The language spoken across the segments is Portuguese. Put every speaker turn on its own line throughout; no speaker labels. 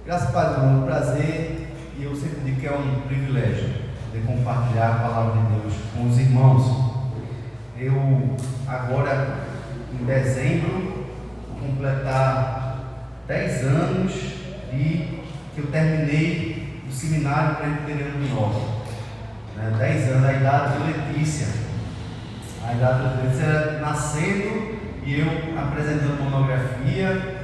Graças a Deus, é um prazer e eu sempre digo que é um privilégio poder compartilhar a palavra de Deus com os irmãos. Eu agora, em dezembro, vou completar 10 anos de que eu terminei o seminário presbiteriano do Norte. 10 anos, a idade de Letícia. A idade de Letícia era nascendo e eu apresentando monografia,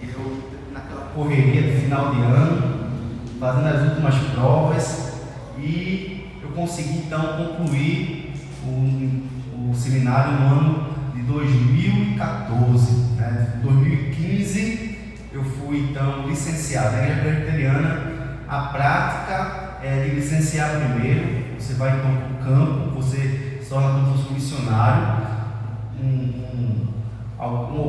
e eu naquela correria de final de ano, fazendo as últimas provas, e eu consegui então concluir o seminário no ano de 2014. Em 2015 eu fui então licenciado. Na igreja presbiteriana, a prática é de licenciar primeiro. Você vai então para o campo, você se torna como se fosse um missionário, um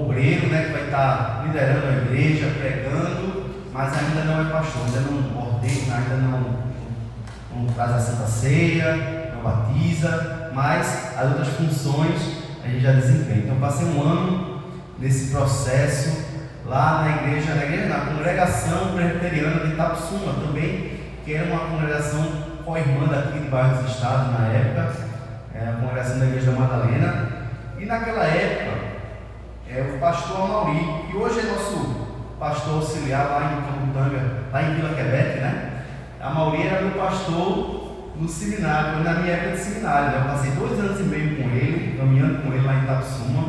obreiro, que vai estar liderando a igreja, pregando, mas ainda não é pastor, ainda não ordena, ainda não faz a Santa Ceia, não batiza, mas as outras funções a gente já desempenha. Então passei um ano nesse processo lá na congregação presbiteriana de Itapsuma também, que era uma congregação co-irmã daqui de Bairro dos Estados na época, a congregação da Igreja da Madalena. E naquela época, o pastor Amauri, que hoje é nosso pastor auxiliar lá em Camutanga, lá em Vila Quebec, A Amauri era meu pastor no seminário, na minha época de seminário, Eu passei 2 anos e meio com ele, caminhando com ele lá em Itapsuma.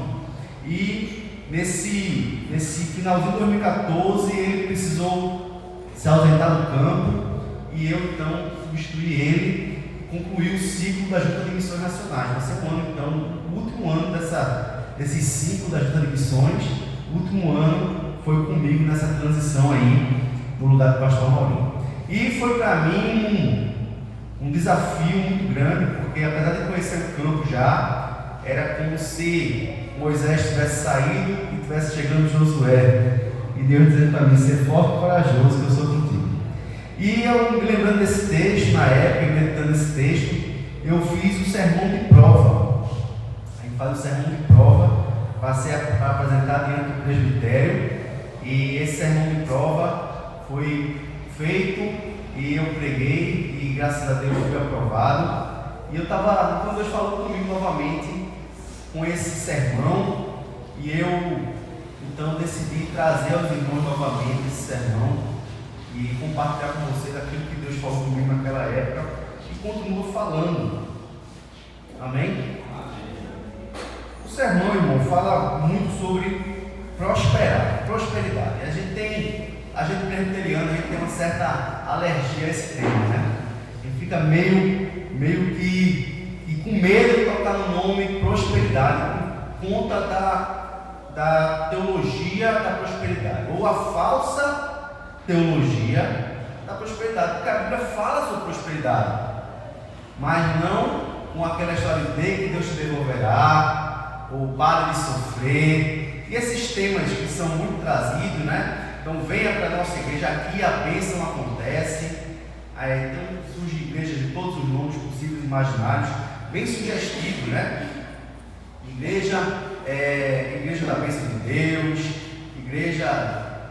E nesse finalzinho de 2014, ele precisou se ausentar do campo, e eu então substituí ele e concluí o ciclo da Junta de Missões Nacionais. Vai ser um ano, então, o último ano desses 5 da Junta de Missões. O último ano foi comigo nessa transição aí, no lugar do pastor Maurinho. E foi para mim um desafio muito grande, porque apesar de conhecer o campo já, era como se Moisés tivesse saído e tivesse chegando Josué, e Deus dizendo para mim: ser forte e corajoso, que eu sou contigo. E eu me lembrando desse texto, na época, meditando nesse texto, eu fiz o sermão de prova. A gente faz o sermão de prova para apresentar diante do presbitério, e esse sermão de prova foi feito e eu preguei, e graças a Deus fui aprovado. E eu estava, quando Deus falou comigo novamente com esse sermão, e eu então decidi trazer aos irmãos novamente esse sermão e compartilhar com vocês aquilo que Deus falou comigo naquela época e continua falando. Amém? O sermão, irmão, fala muito sobre prosperidade. A gente presbiteriano, a gente tem uma certa alergia a esse tema, A gente fica meio que com medo de tocar no nome prosperidade, por conta da teologia da prosperidade, ou a falsa teologia da prosperidade, porque a Bíblia fala sobre prosperidade, mas não com aquela história de que Deus te devolverá, ou pare de sofrer, e esses temas que são muito trazidos, Então venha para a nossa igreja, aqui a bênção acontece. Então surgem igrejas de todos os nomes possíveis e imaginários, bem sugestivo, Igreja da bênção de Deus, igreja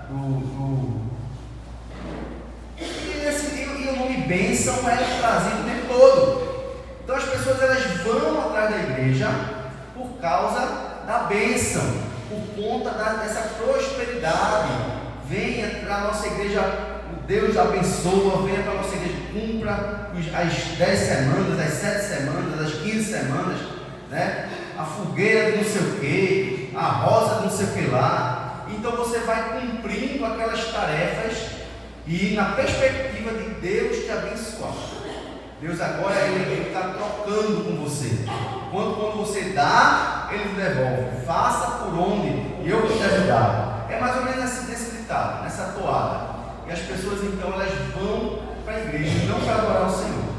E o nome bênção é trazido o tempo todo. Então as pessoas elas vão atrás da igreja por causa da bênção, por conta dessa prosperidade. Venha para a nossa igreja, o Deus abençoa, venha para a nossa igreja, cumpra as 10 semanas, as 7 semanas, as 15 semanas, A fogueira de não sei o que, a rosa de não sei o que lá. Então você vai cumprindo aquelas tarefas e na perspectiva de Deus te abençoar. Deus agora Ele está trocando com você. Quando você dá, Ele te devolve. Faça por onde e eu vou te ajudar. É mais ou menos nesse ditado, nessa toada. E as pessoas então elas vão para a igreja não para adorar o Senhor.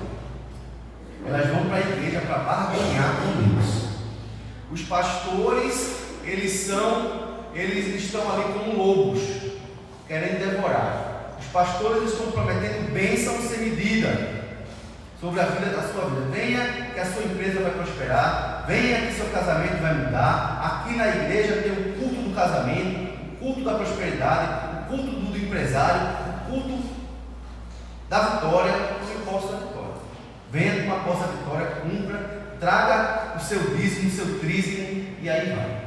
Elas vão para a igreja para barganhar com Deus. Os pastores, eles estão ali como lobos, querendo devorar. Os pastores estão prometendo bênção sem medida sobre a vida da sua vida. Venha que a sua empresa vai prosperar, venha que seu casamento vai mudar. Aqui na igreja tem o culto do casamento, o culto da prosperidade, o culto do empresário, o o culto da vitória, o posse da vitória. Venha com uma posse da vitória, cumpra, traga o seu dízimo, o seu trízimo, e aí vai.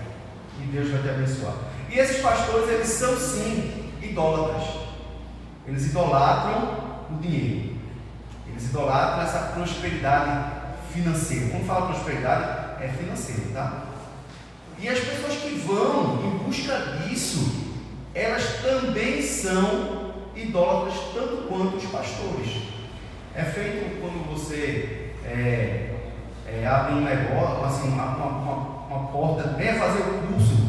E Deus vai te abençoar. E esses pastores, eles são sim idólatras. Eles idolatram o dinheiro. Eles idolatram essa prosperidade financeira. Quando fala prosperidade, é financeira, tá? E as pessoas que vão em busca disso, elas também são idólatras, tanto quanto os pastores. É feito quando você abre um negócio, assim, uma porta, venha fazer o curso.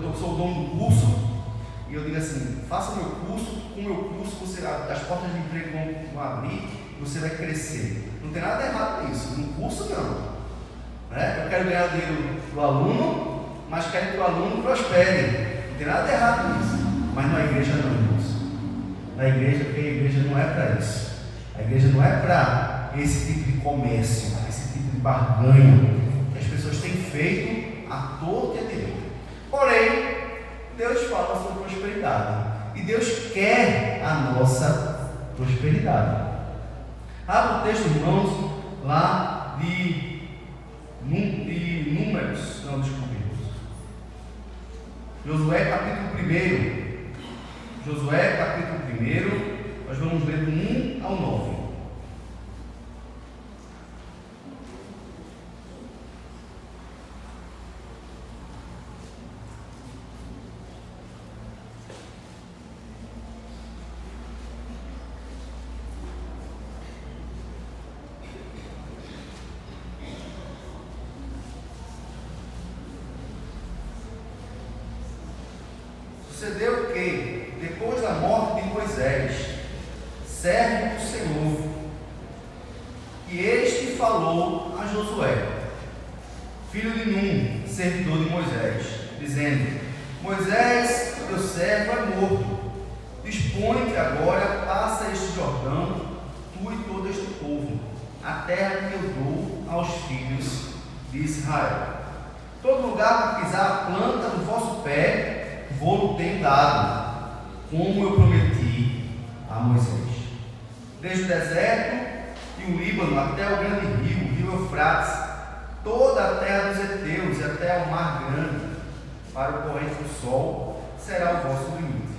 Eu sou o dono do curso, e eu digo assim: faça o meu curso, com o meu curso as portas de emprego vão abrir, você vai crescer. Não tem nada errado nisso, no curso não. Eu quero ganhar o dinheiro do aluno, mas quero que o aluno prospere. Não tem nada errado nisso. Mas na igreja não, irmãos. Na igreja, porque a igreja não é para isso. A igreja não é para esse tipo de comércio, esse tipo de barganha que as pessoas têm feito à torta e à direita. Porém, Deus fala sobre prosperidade. E Deus quer a nossa prosperidade. Abra o texto, irmãos, lá de Números. Não, desculpe. Josué capítulo 1. Josué capítulo 1, nós vamos ler do 1 ao 9. Sucedeu que, depois da morte de Moisés, servo do Senhor, que este falou a Josué, filho de Num, servidor de Moisés, dizendo: Moisés, teu servo é morto. Dispõe-te agora, passa este Jordão, tu e todo este povo, a terra que eu dou aos filhos de Israel. Todo lugar que pisar a planta do vosso pé, vou-lo tenho dado, como eu prometi a Moisés. Desde o deserto e o Líbano até o grande rio, o rio Eufrates, toda a terra dos heteus e até o mar grande, para o corrente do sol, será o vosso limite.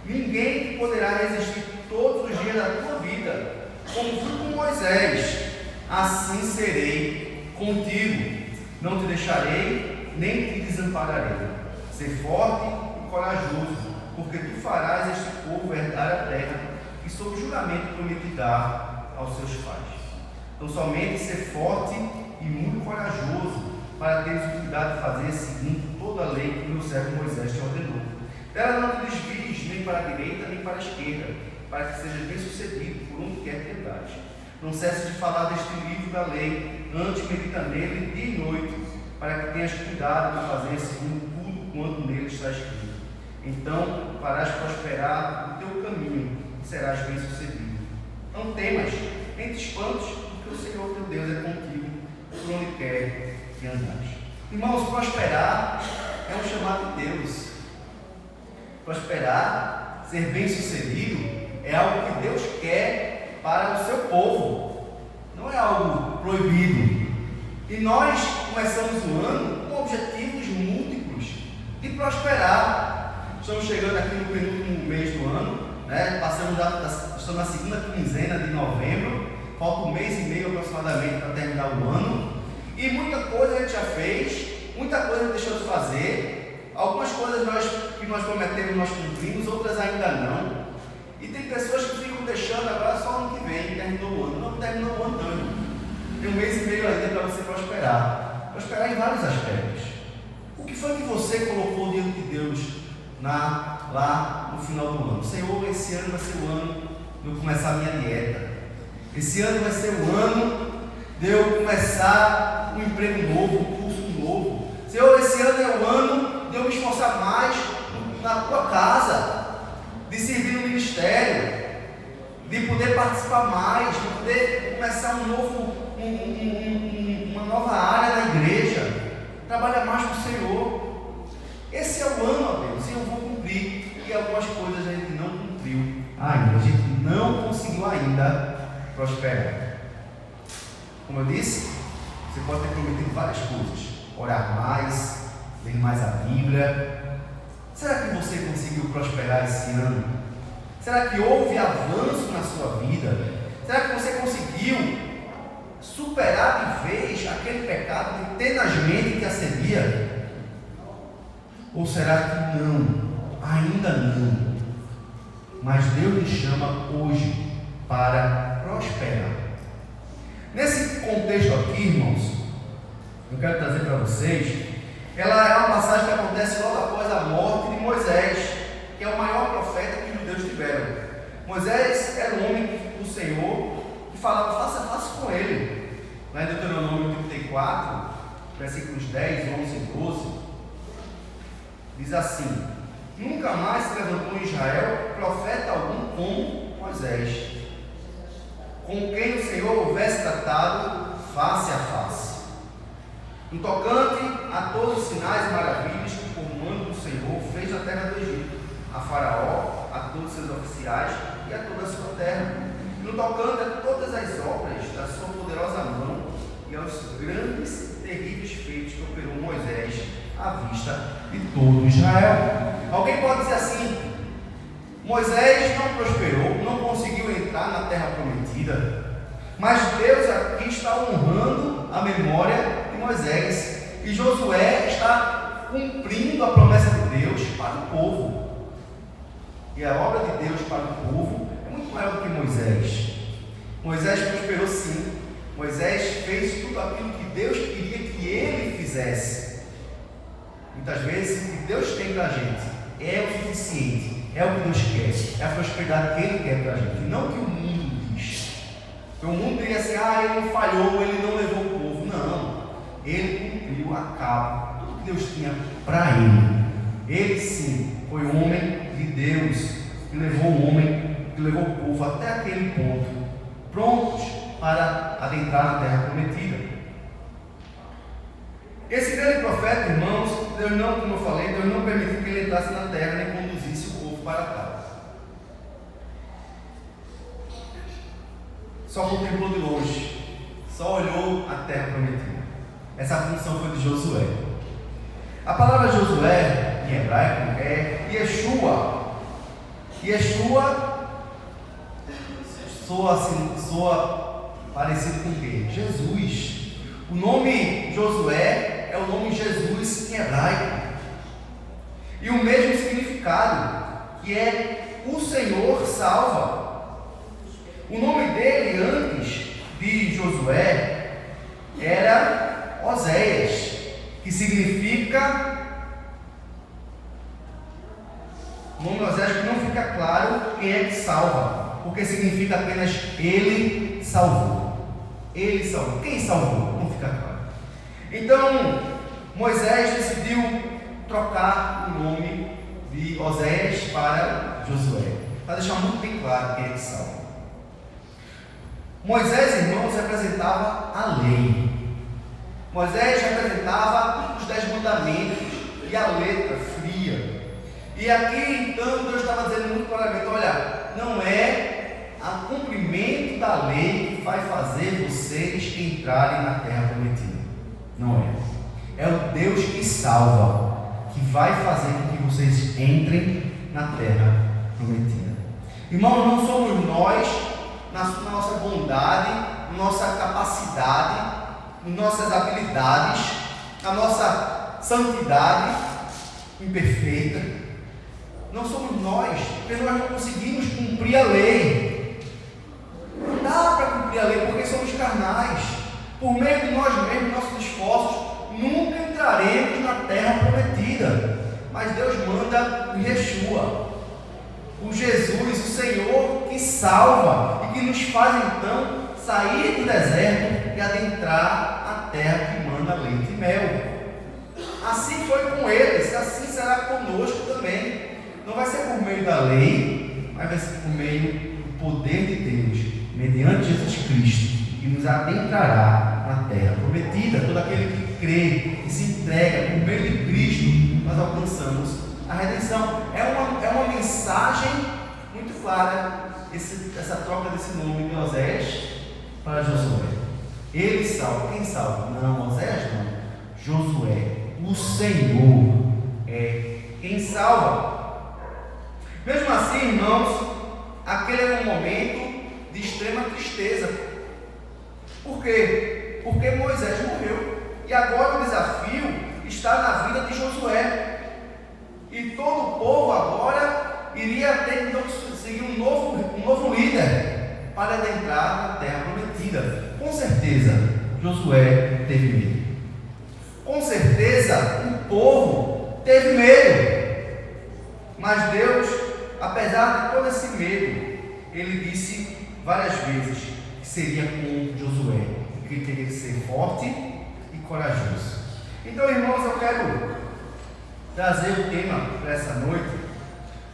Ninguém poderá resistir todos os dias da tua vida, como fui com Moisés, assim serei contigo. Não te deixarei, nem te desampararei. Ser forte e corajoso, porque tu farás este povo herdar a terra que sob juramento prometi dar aos seus pais. Então somente ser forte e muito corajoso, para teres o cuidado de fazer segundo toda a lei que meu servo Moisés te ordenou. Dela não te desvies nem para a direita nem para a esquerda, para que sejas bem sucedido por onde quer que andares. Não cesses de falar deste livro da lei, antes medita nele dia e noite, para que tenhas cuidado de fazer segundo tudo quanto nele está escrito. Então farás prosperar o teu caminho e serás bem sucedido. Não temas, nem te espantes, porque o Senhor teu Deus é contigo por onde quer que andares. Irmãos, prosperar é um chamado de Deus. Prosperar, ser bem sucedido, é algo que Deus quer para o seu povo. Não é algo proibido. E nós começamos o ano com objetivos múltiplos de prosperar. Estamos chegando aqui no penúltimo mês do ano, né? Estamos na segunda quinzena de novembro, falta um mês e meio aproximadamente para terminar o ano, e muita coisa a gente já fez, muita coisa a gente deixou de fazer, algumas coisas que nós prometemos nós cumprimos, outras ainda não, e tem pessoas que ficam deixando agora só ano que vem, terminou o ano. Não terminou o ano não, tem um mês e meio ainda para você prosperar em vários aspectos. O que foi que você colocou diante de Deus lá no final do ano? Senhor, esse ano vai ser o ano de eu começar a minha dieta, esse ano vai ser o ano de eu começar um emprego novo, um curso novo. Senhor, esse ano é o ano de eu me esforçar mais na tua casa, de servir no ministério, de poder participar mais, de poder começar uma nova área na igreja, trabalhar mais com o Senhor. Esse é o ano, ó Deus, e eu vou cumprir. E algumas coisas a gente não cumpriu ainda. A prosperar. Como eu disse, você pode ter prometido várias coisas: orar mais, ler mais a Bíblia. Será que você conseguiu prosperar esse ano? Será que houve avanço na sua vida? Será que você conseguiu superar de vez aquele pecado que tenazmente te assedia? Ou será que não? Ainda não. Mas Deus lhe chama hoje para prosperar. Nesse contexto aqui, irmãos, eu quero trazer para vocês, ela é uma passagem que acontece logo após a morte de Moisés, que é o maior profeta que os judeus tiveram. Moisés era um homem do Senhor que falava face a face com ele. Lá em Deuteronômio 34, versículos 10, 11 e 12, diz assim: nunca mais se levantou em Israel profeta algum como Moisés, com quem o Senhor houvesse tratado face a face, no tocante a todos os sinais e maravilhas que por mando do Senhor fez na terra do Egito, a Faraó, a todos os seus oficiais e a toda a sua terra, no tocante a todas as obras da sua poderosa mão e aos grandes e terríveis feitos que operou Moisés à vista de todo Israel. Alguém pode dizer assim: Moisés não prosperou, não conseguiu entrar na terra prometida, mas Deus aqui está honrando a memória de Moisés, e Josué está cumprindo a promessa de Deus para o povo. E a obra de Deus para o povo é muito maior do que Moisés. Moisés prosperou sim. Moisés fez tudo aquilo que Deus queria que ele fizesse. Muitas vezes o que Deus tem para a gente é o suficiente, é o que Deus quer, é a prosperidade que Ele quer para a gente, não o que o mundo diz. Porque o mundo diria assim: ele não falhou, ele não levou o povo. Não, ele cumpriu a cabo tudo que Deus tinha para ele. Ele sim foi o homem de Deus que levou o homem, que levou o povo até aquele ponto, prontos para adentrar na terra prometida. Esse grande profeta, irmãos, Deus não, como eu falei, Deus não permitiu que ele entrasse na terra nem conduzisse o povo para cá. Só contemplou de longe, só olhou a terra prometida. Essa função foi de Josué. A palavra Josué, em hebraico, é Yeshua. Yeshua soa parecido com o quê? Jesus. O nome Josué é o nome Jesus em hebraico. E o mesmo significado, que é o Senhor salva. O nome dele antes de Josué era Oséias, que significa... O nome Oséias que não fica claro quem é que salva, porque significa apenas ele salvou. Ele salvou. Quem salvou? Não fica claro. Então, Moisés decidiu trocar o nome de Oséias para Josué, para deixar muito bem claro quem é que salva. Moisés, irmãos, representava a lei. Moisés representava os 10 mandamentos e a letra fria. E aqui, então, Deus estava dizendo muito claramente: olha, não é o cumprimento da lei que vai fazer vocês entrarem na terra prometida. Não é. É o Deus que salva, que vai fazer com que vocês entrem na terra prometida. Irmãos, não somos nós, na nossa bondade, na nossa capacidade, nas nossas habilidades, na nossa santidade imperfeita. Não somos nós, porque nós não conseguimos cumprir a lei. Não dá para cumprir a lei, porque somos carnais. Por meio de nós mesmos, nossos esforços, nunca entraremos na terra prometida. Mas Deus manda o Yeshua, o Jesus, o Senhor que salva e que nos faz então sair do deserto e adentrar a terra que manda leite e mel. Assim foi com eles, assim será conosco também. Não vai ser por meio da lei, mas vai ser por meio do poder de Deus, mediante Jesus Cristo, que nos adentrará na terra prometida. Todo aquele que crê e se entrega por meio de Cristo, nós alcançamos a redenção. É uma mensagem muito clara, essa troca desse nome de Oséias para Josué. Ele salva. Quem salva? Não, Moisés não. Josué. O Senhor é quem salva. Mesmo assim, irmãos, aquele era um momento de extrema tristeza. Por quê? Porque Moisés morreu. E agora o desafio está na vida de Josué. E todo o povo agora iria ter que seguir um novo líder para adentrar na terra prometida. Com certeza, Josué teve medo. Com certeza, o povo teve medo. Mas Deus, apesar de todo esse medo, Ele disse várias vezes que seria com Josué, que ele teria que ser forte e corajoso. Então, irmãos, eu quero trazer o tema para essa noite.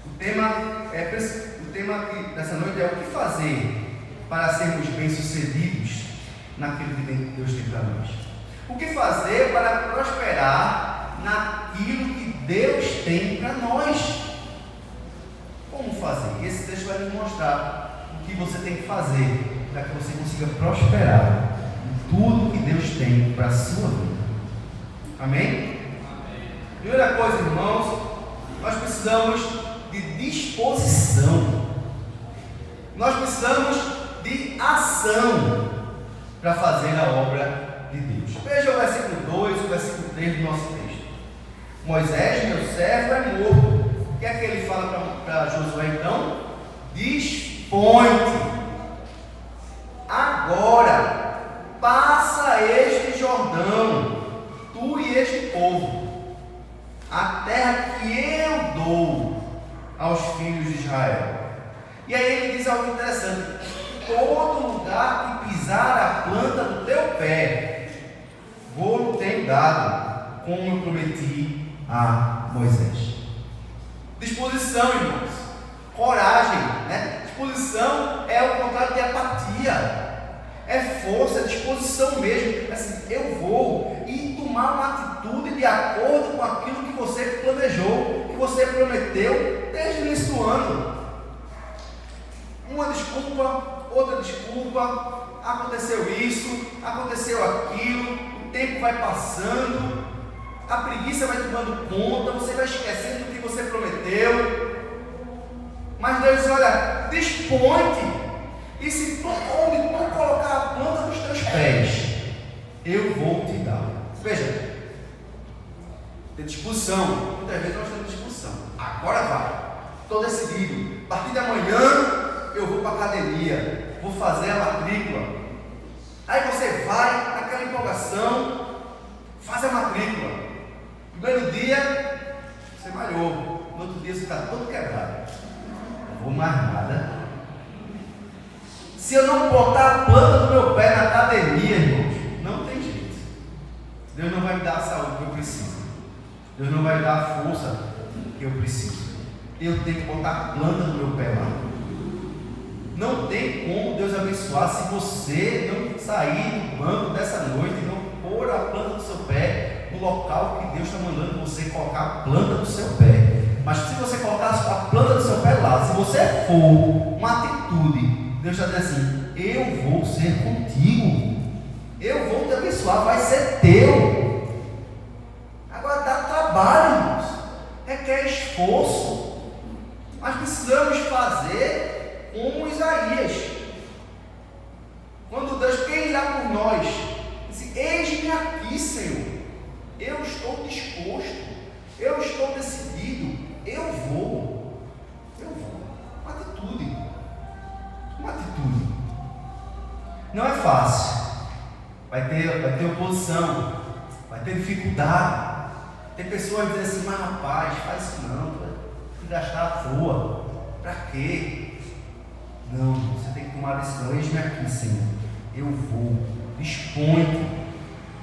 O tema dessa noite é o que fazer para sermos bem-sucedidos naquilo que Deus tem para nós. O que fazer para prosperar naquilo que Deus tem para nós? Como fazer? Esse texto vai nos mostrar o que você tem que fazer para que você consiga prosperar em tudo que Deus tem para a sua vida. Amém? Primeira coisa, irmãos, nós precisamos de disposição. Nós precisamos de ação para fazer a obra de Deus. Veja o versículo 2 e o versículo 3 do nosso texto. Moisés, meu servo, é morto. O que é que ele fala para Josué então? Dispõe-te. Agora, passa este Jordão, tu e este povo, a terra que eu dou aos filhos de Israel. E aí ele diz algo interessante: todo lugar que pisar a planta do teu pé, vou ter dado, como eu prometi a Moisés. Disposição, irmãos, coragem, né? Disposição é o contrário de apatia. É força, é disposição mesmo. Assim, eu vou e tomar uma atitude de acordo com aquilo que você planejou, que você prometeu desde o início do ano. Uma desculpa, outra desculpa, aconteceu isso, aconteceu aquilo, o tempo vai passando, a preguiça vai tomando conta, você vai esquecendo do que você prometeu. Mas Deus diz: olha, dispõe-te. E se onde tu colocar a planta dos teus pés, eu vou te dar. Veja, tem disposição. Muitas vezes nós temos disposição. Agora vai. Estou decidido. A partir de amanhã eu vou para a academia. Vou fazer a matrícula. Aí você vai naquela empolgação, faz a matrícula. Primeiro dia, você malhou. No outro dia você está todo quebrado. Não vou mais nada. Se eu não botar a planta do meu pé na academia, irmãos, não tem jeito. Deus não vai me dar a saúde que eu preciso. Deus não vai me dar a força que eu preciso. Eu tenho que botar a planta do meu pé lá. Não tem como Deus abençoar se você não sair do banco dessa noite e não pôr a planta do seu pé no local que Deus está mandando você colocar a planta do seu pé. Mas se você colocar a planta do seu pé lá, se você for uma atitude, Deus está dizendo assim: eu vou ser contigo, eu vou te abençoar, vai ser teu. Agora dá trabalho, irmãos, requer esforço, mas precisamos fazer como Isaías. Quando Deus quer ir lá por nós, disse: eis-me aqui, Senhor, eu estou disposto, eu estou decidido, eu vou. Uma atitude. Uma atitude. Não é fácil. Vai ter oposição, vai ter dificuldade. Tem pessoas que dizem assim: mas rapaz, faz isso não, tem que gastar à toa. Para quê? Não, você tem que tomar a decisão. Eis-me aqui, Senhor, eu vou. Dispõe-te,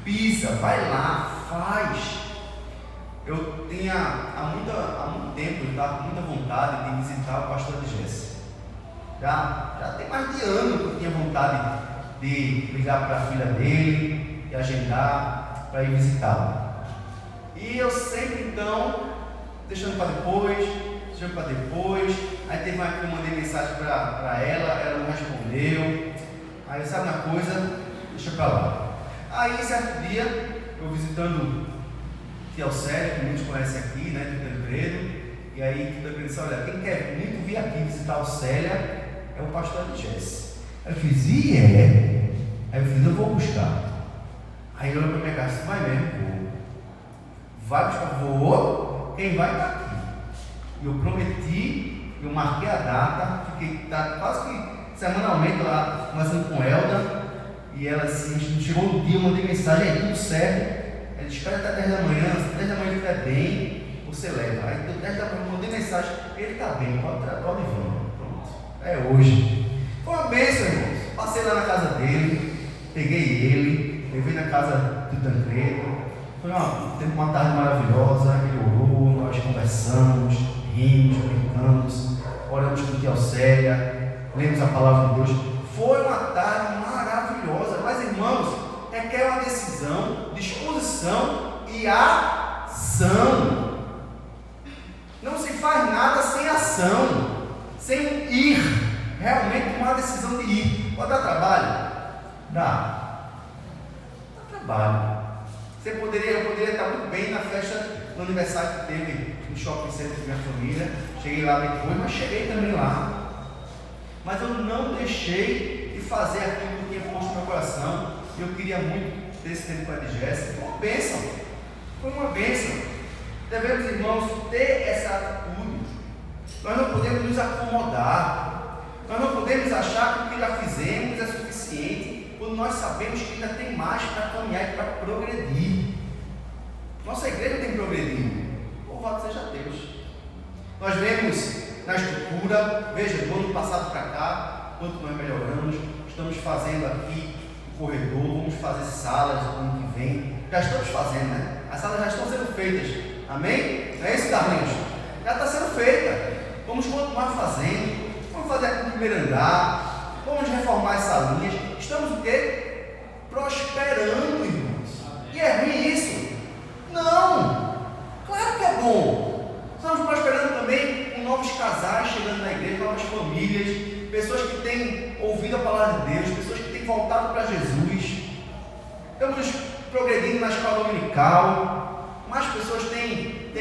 pisa, vai lá, faz. Eu tinha há muito tempo, eu estava com muita vontade de visitar o pastor de Jesse. Já tem mais de ano que eu tinha vontade de ligar para a filha dele e agendar para ir visitá-lo. E eu sempre então, deixando para depois. Aí teve uma que eu mandei mensagem para ela não respondeu. Aí sabe uma coisa, deixa pra lá. Aí certo dia, eu visitando Tia Alcélia, que muitos conhecem aqui, né, do Tancredo, e aí Tia Tancredo disse, olha, quem quer muito vir aqui visitar a Alcélia é o pastor Jesse. Aí eu fiz, e é? Aí eu fiz, eu vou buscar. Aí ele olhou para minha casa, vai mesmo, vou. Vai buscar, vou, quem vai está aqui. E eu prometi, eu marquei a data, fiquei quase que semanalmente lá, conversando com Elda, e ela assim, chegou no dia, eu mandei mensagem, aí tudo certo. Ela disse, espera até 10 da manhã, se 10 da manhã ele estiver bem, você leva. Aí deu 10 da manhã, eu mandei mensagem, ele está bem, pode ir, pronto. É hoje. Foi uma bênção, irmãos. Passei lá na casa dele, peguei ele, levei na casa do Tancredo. Foi uma tarde maravilhosa, ele orou, nós conversamos, rimos, brincamos, oramos com Tia Alcélia, lemos a palavra de Deus. Foi uma tarde maravilhosa, mas irmãos, requer uma decisão, disposição e ação. Não se faz nada sem ação, sem ir. Realmente tomar a decisão de ir. Pode dar trabalho? Dá trabalho. Eu poderia estar muito bem na festa do aniversário que teve no shopping center da minha família. Cheguei lá depois, mas cheguei também lá. Mas eu não deixei de fazer aquilo que eu tinha posto no meu coração. Eu queria muito ter esse tempo com a Jéssica. Foi uma bênção. Foi uma bênção. Devemos, irmãos, ter essa atitude. Nós não podemos nos acomodar. Nós não podemos achar que o que já fizemos é suficiente, quando nós sabemos que ainda tem mais para caminhar e para progredir. Nossa igreja tem progredido. Louvado seja Deus. Nós vemos na estrutura, veja, do ano passado para cá, quanto nós melhoramos. Estamos fazendo aqui o corredor, vamos fazer salas no ano que vem. Já estamos fazendo, né? As salas já estão sendo feitas. Amém? Não é isso, Carlinhos? Já está sendo feita. Vamos continuar fazendo. Vamos fazer aqui o primeiro andar, vamos reformar as salinhas. Estamos o quê? Prosperando, irmãos. E é ruim isso? Não! Claro que é bom. Estamos prosperando também com novos casais chegando na igreja, novas famílias, pessoas que têm ouvido a palavra de Deus, pessoas que têm voltado para Jesus. Estamos progredindo na escola dominical, mais pessoas têm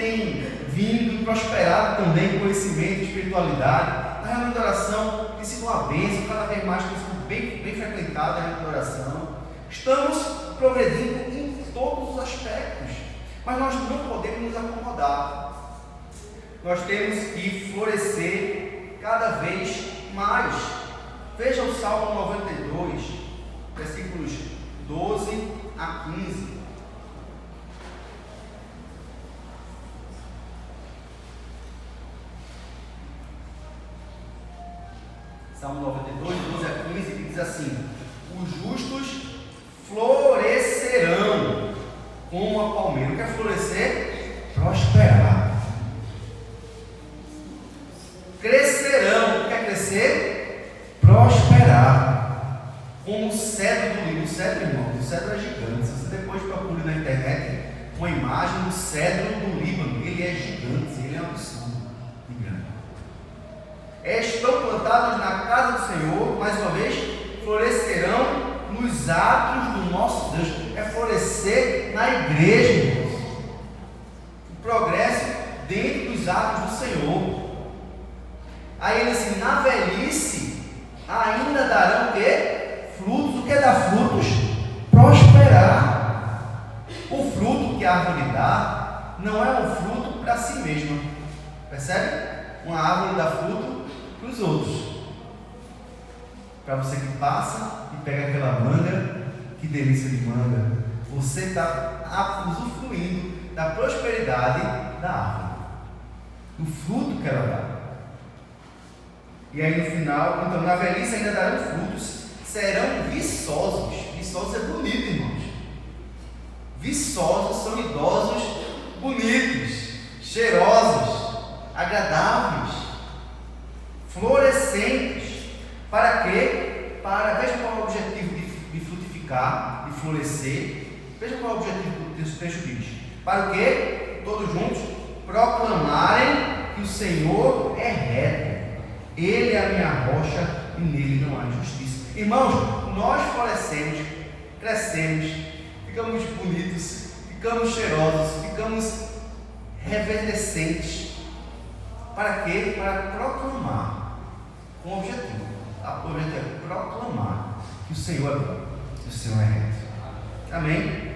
vindo e prosperado também em conhecimento e espiritualidade. A reunião de oração tem sido uma bênção, cada vez mais tem sido bem frequentada a reunião de oração. Estamos progredindo em todos os aspectos, mas nós não podemos nos acomodar. Nós temos que florescer cada vez mais. Veja o Salmo 92, versículos 12 a 15. Salmo 92, 12 a 15, que diz assim: os justos florescerão como a palmeira. O que é florescer? Prosperar. Crescerão. O que é crescer? Prosperar. Como o cedro do Líbano. O cedro, irmão, o cedro é gigante. Se você depois procura na internet uma imagem do cedro do Líbano, ele é gigante, ele é um absurdo de grande. Estão plantados na casa do Senhor, mais uma vez, florescerão nos atos do nosso Deus. É florescer na igreja, irmãos. O progresso dentro dos atos do Senhor. Aí ele diz, na velhice ainda darão o quê? Frutos. O que dá frutos? Prosperar. O fruto que a árvore dá não é um fruto para si mesma. Percebe? Uma árvore dá fruto para os outros. Para você que passa e pega aquela manga, que delícia de manga. Você está usufruindo da prosperidade da árvore, do fruto que ela dá. E aí no final, então na velhice ainda darão frutos, serão viçosos. Viçosos é bonito, irmãos. Viçosos são idosos bonitos, cheirosos, agradáveis, florescentes. Para quê? Veja qual é o objetivo de frutificar, de florescer. Veja qual é o objetivo que esse texto diz. Para o quê? Todos juntos, proclamarem que o Senhor é reto. Ele é a minha rocha e nele não há injustiça. Irmãos, nós florescemos, crescemos, ficamos bonitos, ficamos cheirosos, ficamos reverdecentes. Para quê? Para proclamar, com objetivo. O objetivo é proclamar que o Senhor é bom, que o Senhor é reto. Amém?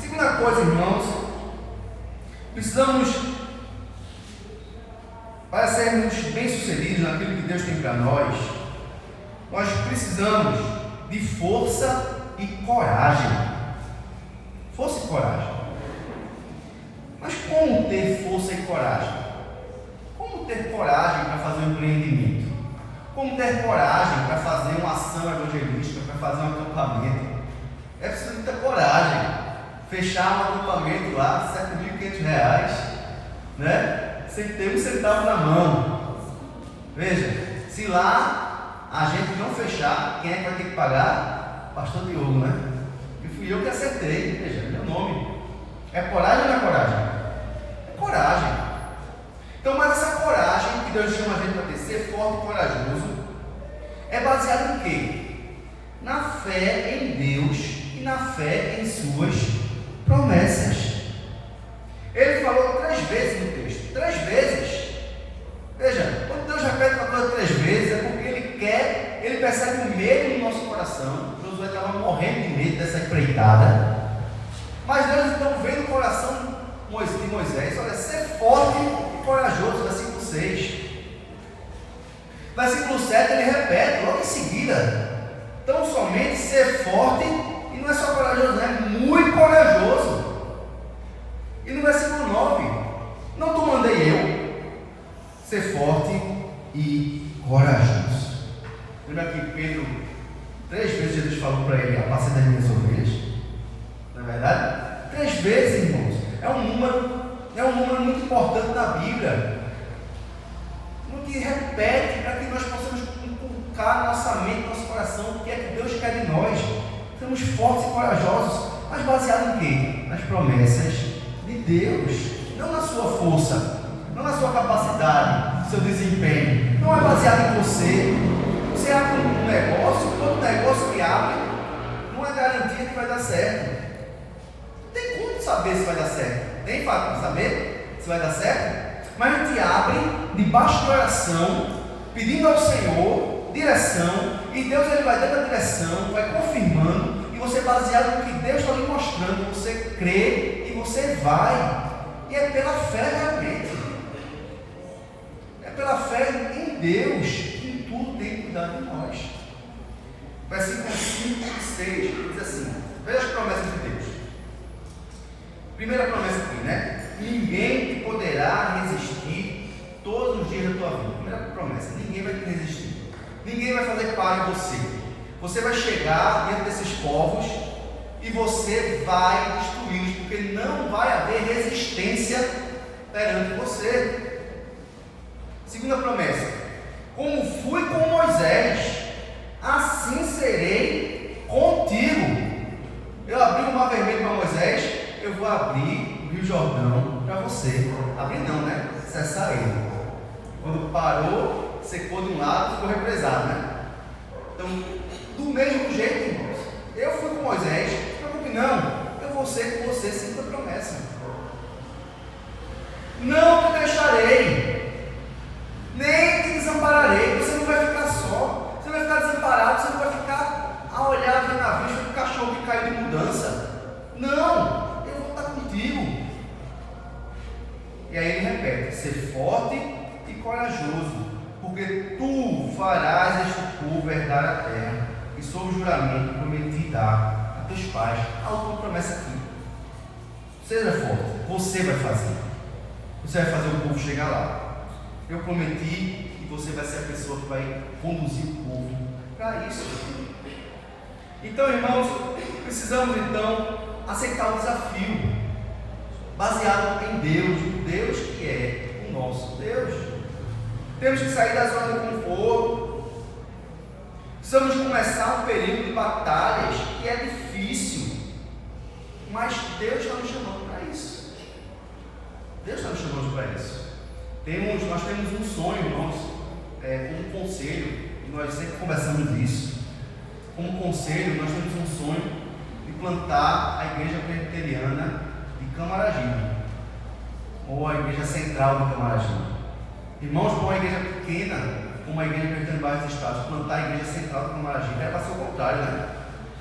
Segunda coisa, irmãos, precisamos, para sermos bem-sucedidos naquilo que Deus tem para nós precisamos de força e coragem. Força e coragem. Mas como ter força e coragem? Como ter coragem para fazer um empreendimento? Como ter coragem para fazer uma ação evangelística, para fazer um acampamento? É preciso muita coragem. Fechar um acampamento lá, R$7.500, né? Sem ter um centavo na mão. Veja, se lá a gente não fechar, quem é que vai ter que pagar? Pastor Diogo, né? E fui eu que acertei. Veja, meu nome. É coragem ou não é coragem? É coragem. Então, mas essa coragem que Deus chama a gente para ter, ser forte e corajoso, é baseado em quê? Na fé em Deus e na fé em suas promessas. Ele falou 3 vezes no texto, 3 vezes. Veja, quando Deus repete uma coisa 3 vezes, é porque ele percebe o medo no nosso coração. Josué estava morrendo de medo dessa empreitada, mas Deus então vê no coração de Moisés, olha, ser forte e corajoso, versículo 6. Versículo 7 ele repete logo em seguida, tão somente ser forte, e não é só corajoso, não, é muito corajoso. E no versículo 9, não te mandei eu ser forte e corajoso. Lembra que Pedro, 3 vezes Jesus falou para ele, apacenta das minhas ovelhas? Não é verdade? 3 vezes, irmãos. É um número muito importante na Bíblia, que repete para que nós possamos inculcar na nossa mente, no nosso coração, o que é que Deus quer de nós. Sermos fortes e corajosos, mas baseado em quê? Nas promessas de Deus, não na sua força, não na sua capacidade, no seu desempenho. Não é baseado em você. Você abre um negócio, todo negócio que abre não é garantia que vai dar certo. Não tem como saber se vai dar certo. Tem fato para saber se vai dar certo? Mas a gente abre debaixo de oração, pedindo ao Senhor direção, e Deus ele vai dando a direção, vai confirmando, e você, baseado no que Deus está lhe mostrando, você crê e você vai. E é pela fé realmente. É pela fé em Deus que em tudo tem cuidado de nós. Versículos 5 e 6 diz assim: veja as promessas de Deus. Primeira promessa aqui, né? Ninguém te poderá resistir todos os dias da tua vida. Primeira promessa: ninguém vai te resistir. Ninguém vai fazer par em você. Você vai chegar diante desses povos e você vai destruí-los, porque não vai haver resistência perante você. Segunda promessa: como fui com Moisés, assim serei contigo. Eu abri o mar vermelho para Moisés, eu vou abrir o Rio Jordão para você. Abrir não, né? Cessar ele. Quando parou, secou de um lado, ficou represado, né? Então, do mesmo jeito, irmãos, eu fui com Moisés, não se preocupe não, eu vou ser com você, segunda promessa. Não te deixarei, nem te desampararei. Você não vai ficar só, você vai ficar desamparado, você não vai ficar a olhar ver navios, feito cachorro que caiu de mudança. Não, eu vou estar contigo. E aí ele repete: ser forte e corajoso, porque tu farás este povo herdar a terra, e sob juramento prometi dar a teus pais. A última promessa aqui: seja forte, você vai fazer. Você vai fazer o povo chegar lá. Eu prometi e você vai ser a pessoa que vai conduzir o povo para isso. Então, irmãos, precisamos então aceitar o desafio, baseado em Deus, o Deus que é o nosso Deus. Temos que sair da zona de conforto. Precisamos começar um período de batalhas que é difícil, mas Deus está nos chamando para isso. Deus está nos chamando para isso. Nós temos um sonho, irmãos, como um conselho, e nós sempre conversamos disso. como conselho, nós temos um sonho de plantar a igreja presbiteriana de Camaragibe, ou a igreja central de Camaragibe. Irmãos, para uma igreja pequena, como a igreja presbiteriana de Bairros dos Estados, plantar a igreja central de Camaragibe era para ser o contrário, né?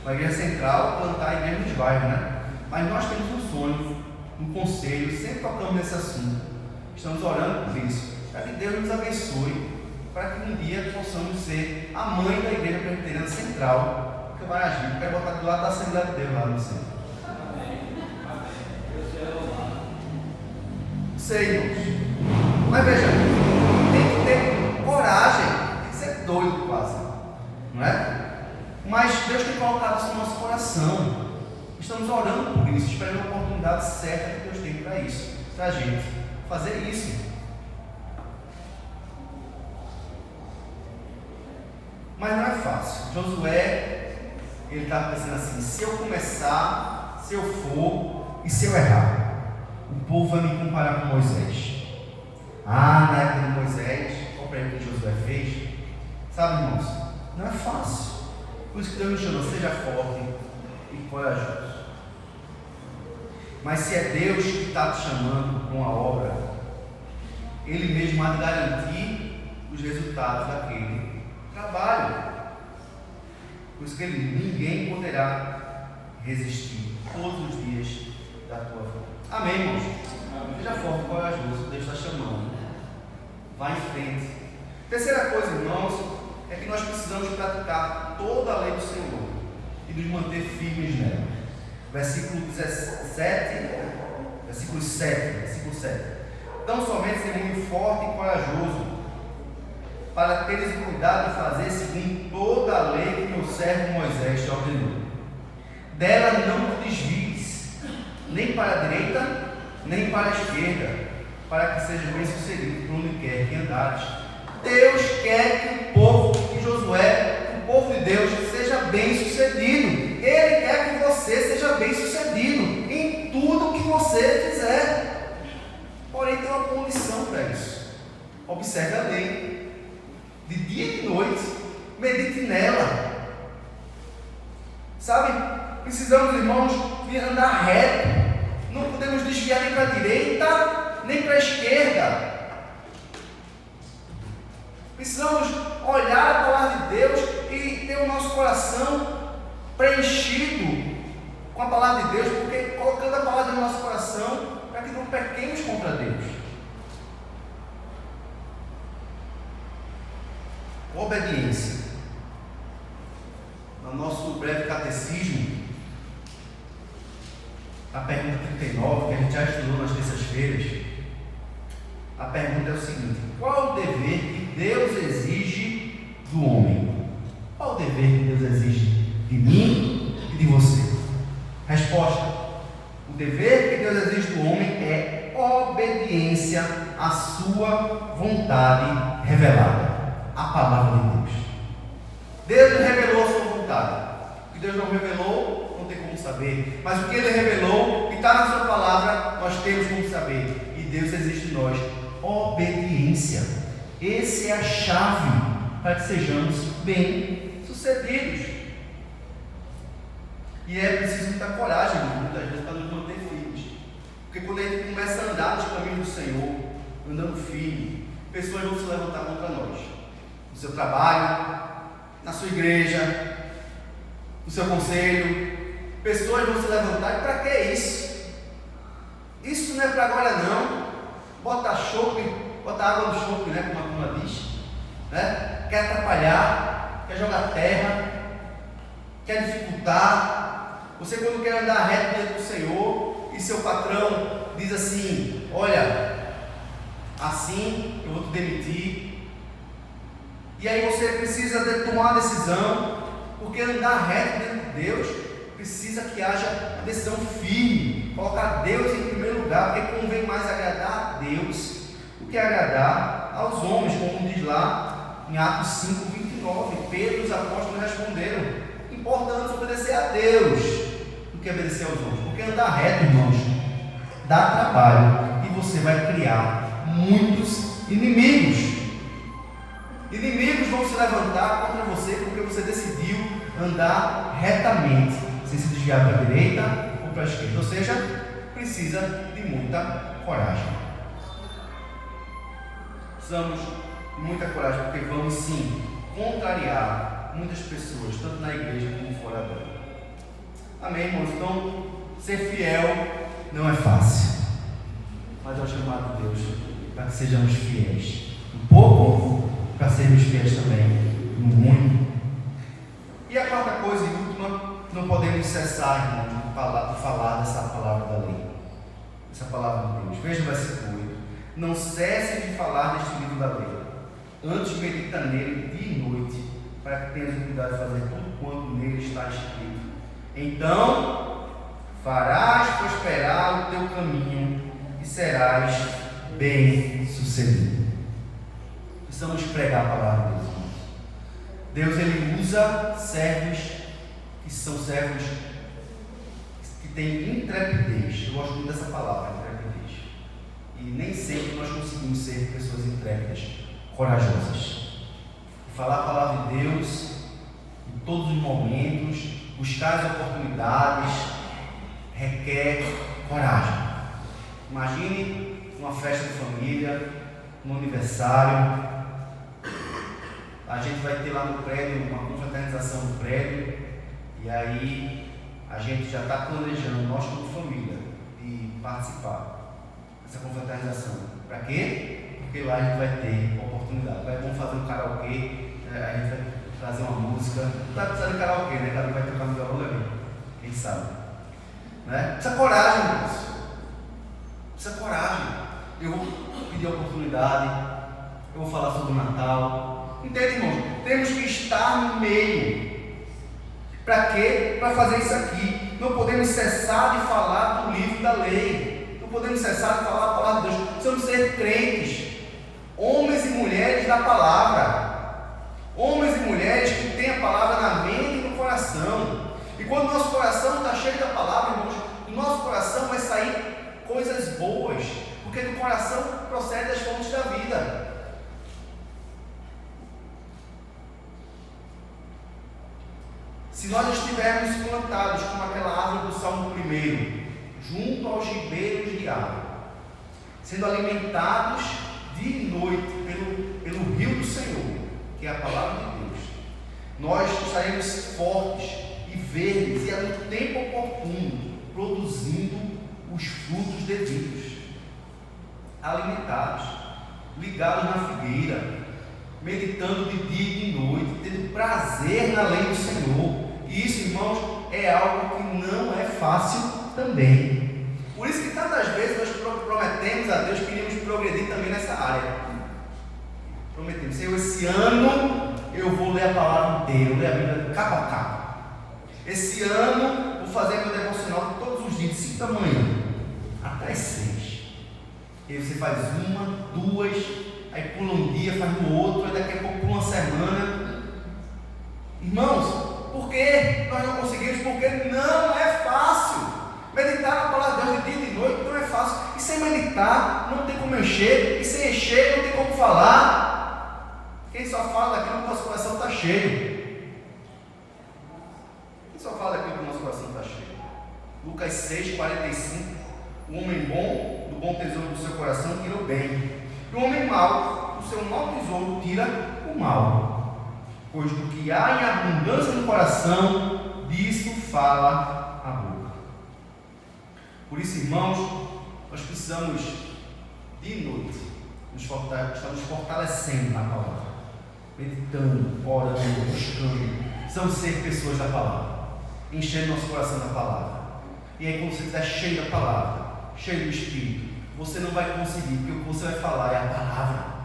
Uma igreja central, plantar a igreja nos bairros, né? Mas nós temos um sonho, um conselho, sempre tocamos nesse assunto. Estamos orando por isso, para que Deus nos abençoe, para que um dia possamos ser a mãe da igreja presbiteriana central de Camaragibe. Quero botar do lado da Assembleia de Deus lá no centro. Sei, irmãos. Mas veja, tem que ter coragem, tem que ser doido quase, não é? Mas Deus tem colocado isso no nosso coração. Estamos orando por isso, esperando a oportunidade certa que Deus tem para isso, para a gente fazer isso. Mas não é fácil. Josué, ele estava pensando assim: se eu começar, se eu for e se eu errar, o povo vai me comparar com Moisés. Na época de Moisés, qual o prêmio que Josué fez? Sabe, irmãos, não é fácil. Por isso que Deus nos chama: seja forte e corajoso. Mas se é Deus que está te chamando com a obra, Ele mesmo há de garantir os resultados daquele trabalho. Por isso que ninguém poderá resistir todos os dias da tua vida. Amém, irmãos? Seja forte e corajoso, Deus está chamando. Vá em frente. Terceira coisa, irmãos, é que nós precisamos praticar toda a lei do Senhor e nos manter firmes nela. Versículo 17, versículo 7. Tão somente ser muito forte e corajoso, para teres cuidado de fazer segundo toda a lei que meu servo Moisés te ordenou. Dela não te desvies, nem para a direita, nem para a esquerda, para que seja bem sucedido por onde quer que andares. Deus quer que o povo de Josué, o povo de Deus, seja bem sucedido. Ele quer que você seja bem sucedido em tudo que você fizer. Porém, tem uma condição para isso. Observe a lei. De dia e de noite, medite nela. Sabe, precisamos, irmãos, de andar reto. Não podemos desviar nem para a direita, nem para a esquerda. Precisamos olhar a palavra de Deus e ter o nosso coração preenchido com a palavra de Deus, porque colocando a palavra no nosso coração, para que não pequemos contra Deus. Obediência. No nosso breve catecismo, a pergunta 39, que a gente já estudou nas terças-feiras, a pergunta é o seguinte: qual o dever que Deus exige do homem? Qual o dever que Deus exige de mim e de você? Resposta: o dever que Deus exige do homem é obediência à sua vontade revelada, a palavra de Deus. Deus nos revelou a sua vontade. O que Deus não revelou, não tem como saber. Mas o que Ele revelou, que está na sua palavra, nós temos como saber. E Deus exige de nós obediência. Essa é a chave para que sejamos bem-sucedidos. E é preciso muita coragem, muitas vezes, para nos manter firmes. Porque quando a gente começa a andar nos caminhos do Senhor, andando firme, pessoas vão se levantar contra nós. No seu trabalho, na sua igreja, no seu conselho, pessoas vão se levantar. E para que isso? Isso não é para agora não. Bota chope, bota água no chope, né, como a turma diz, né? Quer atrapalhar, quer jogar terra, quer dificultar. Você, quando quer andar reto diante do Senhor e seu patrão diz assim: olha, assim eu vou te demitir, e aí você precisa tomar uma decisão, porque andar reto diante de Deus precisa que haja uma decisão firme, colocar Deus em primeiro lugar, porque convém mais agradar a Deus do que agradar aos homens, como diz lá em Atos 5:29. Pedro e os apóstolos responderam: importa antes obedecer a Deus do que obedecer aos homens, porque andar reto, irmãos, dá trabalho e você vai criar muitos inimigos. Inimigos vão se levantar contra você porque você decidiu andar retamente, sem se desviar para a direita ou para a esquerda. Ou seja, precisa de muita coragem. Precisamos de muita coragem, porque vamos sim contrariar muitas pessoas, tanto na igreja como fora dela. Amém, irmãos? Então, ser fiel não é fácil, mas é o chamado de Deus para que sejamos fiéis. Um pouco, para sermos fiéis também no muito. E a quarta coisa e última, não podemos cessar, irmãos, de falar dessa palavra da lei, essa palavra de Deus. Veja o versículo 8: não cesse de falar deste livro da lei, antes medita nele dia e noite, para que tenhas o cuidado de fazer tudo quanto nele está escrito. Então farás prosperar o teu caminho e serás bem sucedido. Precisamos pregar a palavra de Deus, irmãos. Deus, ele usa servos que são servos que têm intrepidez. Eu gosto muito dessa palavra, intrepidez. E nem sempre nós conseguimos ser pessoas intrépidas, corajosas. Falar a palavra de Deus em todos os momentos, buscar as oportunidades, requer coragem. Imagine uma festa de família, um aniversário. A gente vai ter lá no prédio uma confraternização do prédio, e aí a gente já está planejando, nós como família, de participar dessa confraternização. Para quê? Porque lá a gente vai ter oportunidade. Vamos fazer um karaokê, a gente vai trazer uma música. Não está precisando de karaokê, né? Cada um vai tocar no violão ali, quem sabe, né? Precisa coragem, irmãos. Precisa coragem. Eu vou pedir a oportunidade, eu vou falar sobre o Natal. Entende, irmãos? Temos que estar no meio. Para quê? Para fazer isso aqui. Não podemos cessar de falar do livro da lei. Não podemos cessar de falar a palavra de Deus. Precisamos ser crentes, homens e mulheres da palavra. Homens e mulheres que têm a palavra na mente e no coração. E quando o nosso coração está cheio da palavra, irmãos, do nosso coração vai sair coisas boas, porque do coração procede as fontes da vida. Se nós estivermos plantados como aquela árvore do Salmo 1, junto aos ribeiros de água, sendo alimentados dia e noite pelo rio do Senhor, que é a palavra de Deus, nós estaremos fortes e verdes e no tempo oportuno, produzindo os frutos devidos, alimentados, ligados na figueira, meditando de dia e de noite, tendo prazer na lei do Senhor. E isso, irmãos, é algo que não é fácil também. Por isso que tantas vezes nós prometemos a Deus que iríamos progredir também nessa área. Prometemos: Senhor, esse ano eu vou ler a palavra inteira, vou ler a Bíblia capa a capa. Esse ano vou fazer meu devocional todos os dias, de 5 da manhã até as 6. E aí você faz uma, duas, aí pula um dia, faz no outro, aí daqui a pouco pula uma semana. Irmãos, por que nós não conseguimos? Porque não é fácil. Meditar na palavra de Deus de dia e de noite não é fácil. E sem meditar não tem como encher, e sem encher não tem como falar. Quem só fala daquilo que o nosso coração está cheio. Quem só fala daquilo que o nosso coração está cheio? Lucas 6:45. O homem bom, do bom tesouro do seu coração, tira o bem. E o homem mau, do seu mau tesouro, tira o mal. Pois do que há em abundância no coração, disso fala a boca. Por isso, irmãos, nós precisamos de noite estamos fortalecendo na palavra, meditando, orando, buscando. Precisamos ser pessoas da palavra, enchendo nosso coração da palavra. E aí, quando você estiver cheio da palavra, cheio do Espírito, você não vai conseguir, porque o que você vai falar é a palavra.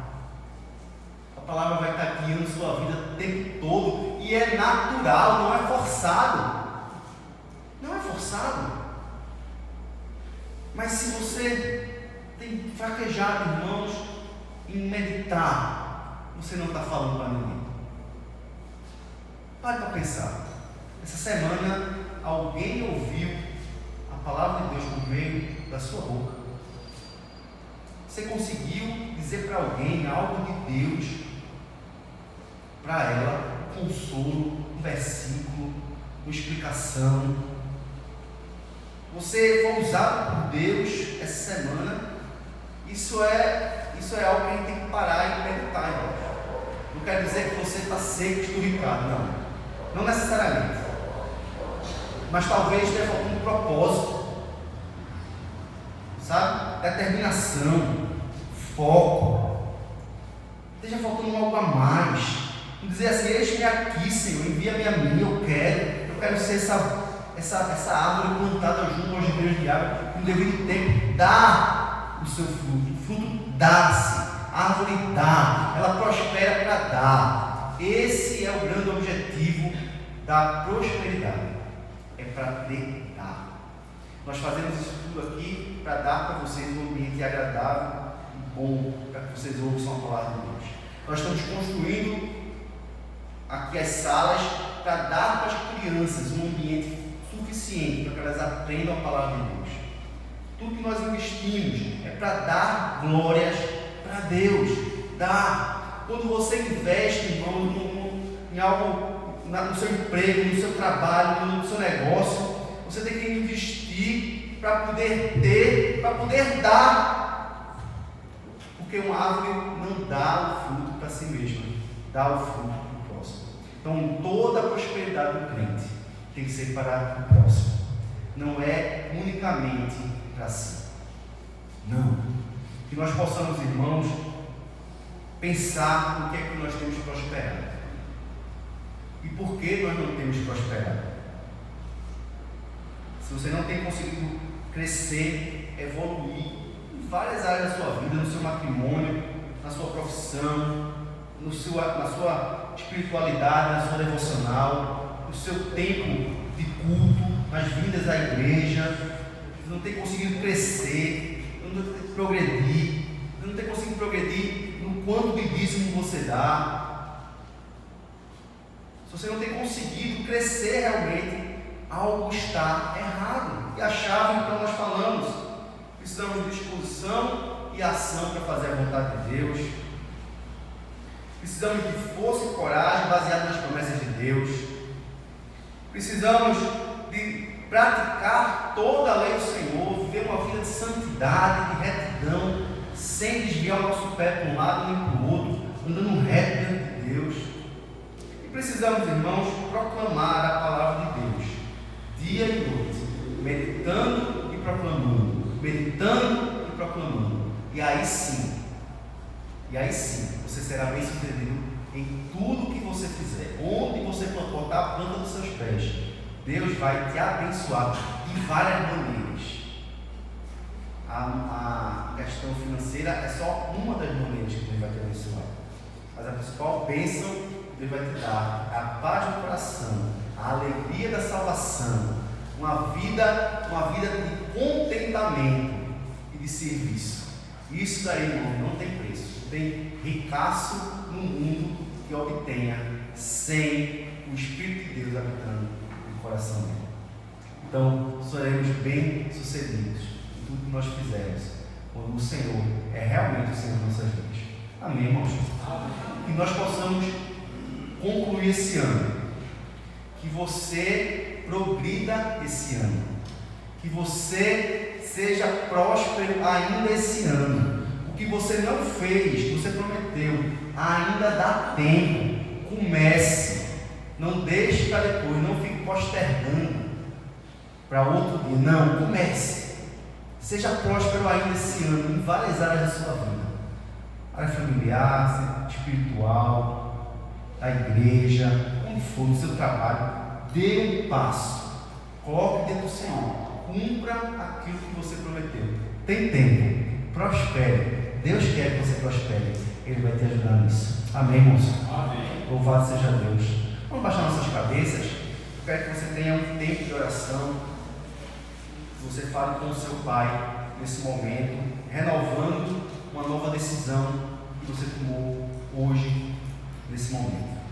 A palavra vai estar guiando sua vida o tempo todo, e é natural, não é forçado. Não é forçado. Mas se você tem fraquejado, irmãos, em meditar, você não está falando para ninguém. Pare para pensar. Essa semana alguém ouviu a palavra de Deus por meio da sua boca. Você conseguiu dizer para alguém algo de Deus, para ela, consolo, um versículo, uma explicação. Você foi usado por Deus essa semana. Isso é algo que a gente tem que parar e meditar, irmãos. Não quer dizer que você está seco, esturricado, não. Não necessariamente. Mas talvez tenha faltado um propósito, sabe? Determinação, foco. Esteja faltando algo a mais. Não dizer assim: eis-me aqui, Senhor, envia-me a mim, eu quero ser essa árvore plantada junto aos ribeiros de água, que no devido tempo dá o seu fruto. O fruto dá-se, a árvore dá, ela prospera para dar. Esse é o grande objetivo da prosperidade, é para dar. Nós fazemos isso tudo aqui para dar para vocês um ambiente agradável e bom, para que vocês ouçam a palavra de Deus. Nós estamos construindo aqui as salas para dar para as crianças um ambiente suficiente para que elas aprendam a palavra de Deus. Tudo que nós investimos é para dar glórias para Deus. Dar. Quando você investe, irmão, em algo, no seu emprego, no seu trabalho, no seu negócio, você tem que investir para poder ter, para poder dar. Porque uma árvore não dá o fruto para si mesma, dá o fruto para o próximo. Então, toda a prosperidade do crente tem que ser para o próximo, não é unicamente para si. Não. Que nós possamos, irmãos, pensar no que é que nós temos prosperado e por que nós não temos prosperado. Se você não tem conseguido crescer, evoluir em várias áreas da sua vida, no seu matrimônio, na sua profissão, na sua espiritualidade, na sua devocional, no seu tempo de culto, nas vindas à igreja, não tem conseguido crescer, não tem progredir, não tem conseguido progredir no quanto de dízimo você dá. Se você não tem conseguido crescer realmente, algo está errado. E a chave, então, nós falamos, precisamos de disposição e ação para fazer a vontade de Deus. Precisamos de força e coragem baseada nas promessas de Deus. Precisamos de praticar toda a lei do Senhor, viver uma vida de santidade, de retidão, sem desviar o nosso pé para um lado nem para o outro, andando reto diante de Deus. E precisamos, irmãos, proclamar a palavra de Deus, dia e noite, meditando e proclamando, meditando e proclamando. E aí sim, você será bem sucedido em tudo que você fizer. Onde você botar a planta dos seus pés, Deus vai te abençoar de várias maneiras. A questão financeira é só uma das maneiras que Deus vai te abençoar. Mas a principal bênção que Deus vai te dar é a paz no coração, a alegria da salvação, uma vida de contentamento e de serviço. Isso daí, irmão, não tem preço. Tem ricaço no mundo que obtenha sem o Espírito de Deus habitando no coração dele. Então, seremos bem sucedidos em tudo que nós fizermos, quando o Senhor é realmente o Senhor de nossas vidas. Amém, irmãos? Que nós possamos concluir esse ano, que você progrida esse ano, que você seja próspero ainda esse ano. O que você não fez, que você prometeu, ainda dá tempo. Comece, não deixe para depois, não fique postergando para outro dia. Não, comece. Seja próspero ainda esse ano em várias áreas da sua vida, área familiar, espiritual, da igreja, onde for, no seu trabalho. Dê um passo, coloque dentro do Senhor, cumpra aquilo que você prometeu. Tem tempo, prospere. Deus quer que você prospere, Ele vai te ajudar nisso. Amém, irmãos? Amém. Louvado seja Deus. Vamos baixar nossas cabeças. Eu quero que você tenha um tempo de oração, que você fale com o seu Pai nesse momento, renovando uma nova decisão que você tomou hoje, nesse momento.